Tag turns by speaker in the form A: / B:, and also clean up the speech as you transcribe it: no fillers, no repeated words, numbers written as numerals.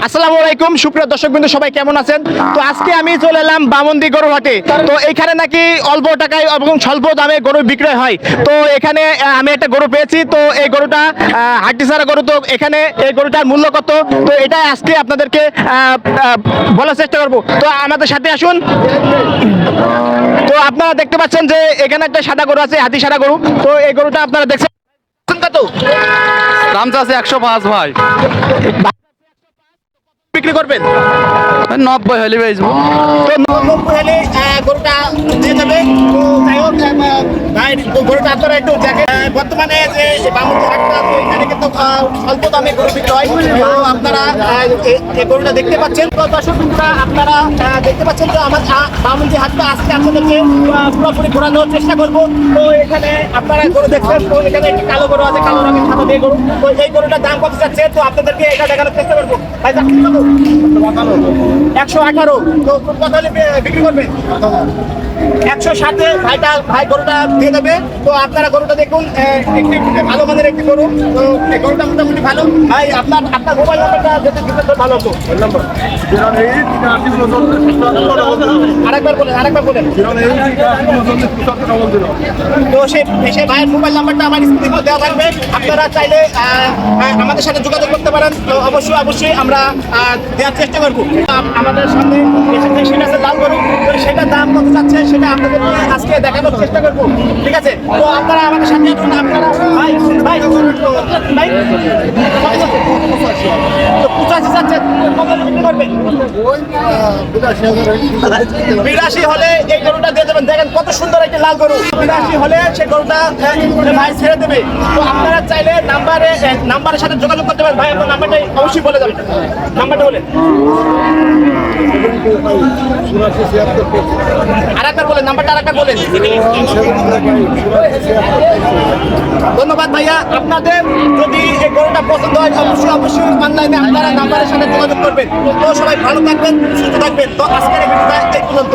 A: আসসালামু আলাইকুম সুপ্রিয় দর্শকবৃন্দ, সবাই কেমন আছেন? তো আজকে আমি চলে এলাম বামন্দি গরুর হাটে। তো এখানে নাকি অল্প টাকায় এবং স্বল্প দামে গরু বিক্রয় হয়। তো এখানে আমি একটা গরু পেয়েছি। তো এই গরুটা হাড্ডি ছাড়া গরু। তো এখানে এই গরুটার মূল্য কত, তো এটা আজকে আপনাদেরকে বলার চেষ্টা করব। তো আমাদের সাথে আসুন। তো আপনারা দেখতে পাচ্ছেন যে এখানে একটা সাদা গরু আছে, হাতি সাদা গরু। তো এই গরুটা আপনারা দেখছেন কত
B: দাম চাচ্ছে 105 ভাই,
A: বিক্রি করবেন?
B: 90 হলে বেচবো।
A: তো 90 হলে গরুটা দিয়ে যাবে। তো যাই হোক ভাই, গরুটা আপনারা একটু দেখেন। বর্তমানে যে বামুন হাটটা, তো এখানে কিন্তু স্বল্প দামে গরু বিক্রি হয়। তো আপনারা এই গরুটা দেখতে পাচ্ছেন। তো দর্শক বন্ধুরা, আপনারা দেখতে পাচ্ছেন যে আমার বামুন যে হাটটা আজকে আপনাদেরকে পুরোপুরি ঘোরানোর চেষ্টা করবো। তো এখানে আপনারা গরু দেখছেন। তো এখানে একটি কালো গরু আছে, কালো রঙের সাদা দিয়ে গরু। তো এই গরুটার দাম কত যাচ্ছে, তো আপনাদেরকে এটা দেখানোর চেষ্টা করবো। ভাই যাচ্ছে কত? 118। তো কত হলে বিক্রি করবেন? 160-এ ভাই গরুটা দিয়ে দেবে। তো আপনারা গরুটা দেখুন, একটি ভালো মানের একটি গরু। তো এই গরুটা মোটামুটি ভালো। ভাই আপনার মোবাইল নাম্বারটা যেটা দিতে তো ভালো হতো। আরেকবার বলেন। তো সেই ভাইয়ের মোবাইল নাম্বারটা আমার স্ক্রিনে দেওয়া থাকবে। আপনারা চাইলে আমাদের সাথে যোগাযোগ করতে পারেন। তো অবশ্যই আমরা দেওয়ার চেষ্টা করবো। আমাদের সামনে এসেছে, সেটা আছে লাল গরু। তো সেটার দাম কত যাচ্ছে সেটা আপনাদের আজকে দেখানোর চেষ্টা করবো, ঠিক আছে? তো আপনারা আমাদের সাথে আসুন। আপনারা ভাই তো 85 যাচ্ছে, কত বিক্রি করবেন? 82 হলে এই গরুটা দিয়ে দেবেন। দেখেন কত সুন্দর একটি লাল গরু। 82 হলে সেই গরুটা ভাই ছেড়ে দেবে। তো আপনারা চাইলে নাম্বারের সাথে যোগাযোগ করতে পারেন। ভাই আপনার নাম্বারটা অবশ্যই বলে যাবেন। নাম্বারটা বলে আরেকবার বলেন। নাম্বারটা আরেকবার বলেন। ধন্যবাদ ভাইয়া। আপনাদের যদি এই গরুটা পছন্দ হয়, অবশ্যই অনলাইনে আপনারা নাম্বারের সাথে যোগাযোগ করবেন। তো সবাই ভালো থাকবেন, সুস্থ থাকবেন। তো আজকের এই ভিডিওটা এই পর্যন্ত।